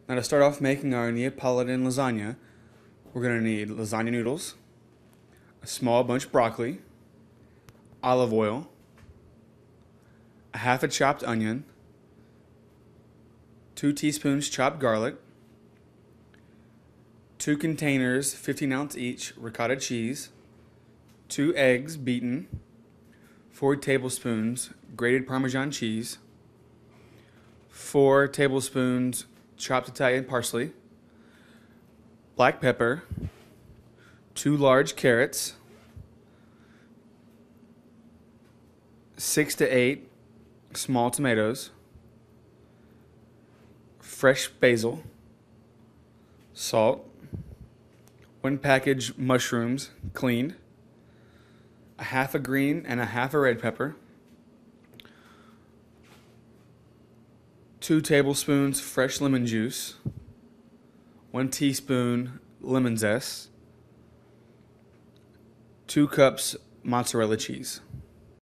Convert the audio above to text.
Now to start off making our Neapolitan lasagna, we're going to need lasagna noodles, a small bunch of broccoli, olive oil, a half a chopped onion, 2 teaspoons chopped garlic, 2 containers 15-ounce each ricotta cheese, 2 eggs beaten, 4 tablespoons grated Parmesan cheese, 4 tablespoons chopped Italian parsley, black pepper, 2 large carrots, 6 to 8 small tomatoes, fresh basil, salt, 1 package mushrooms cleaned, a half a green and a half a red pepper, 2 tablespoons fresh lemon juice, 1 teaspoon lemon zest, 2 cups mozzarella cheese.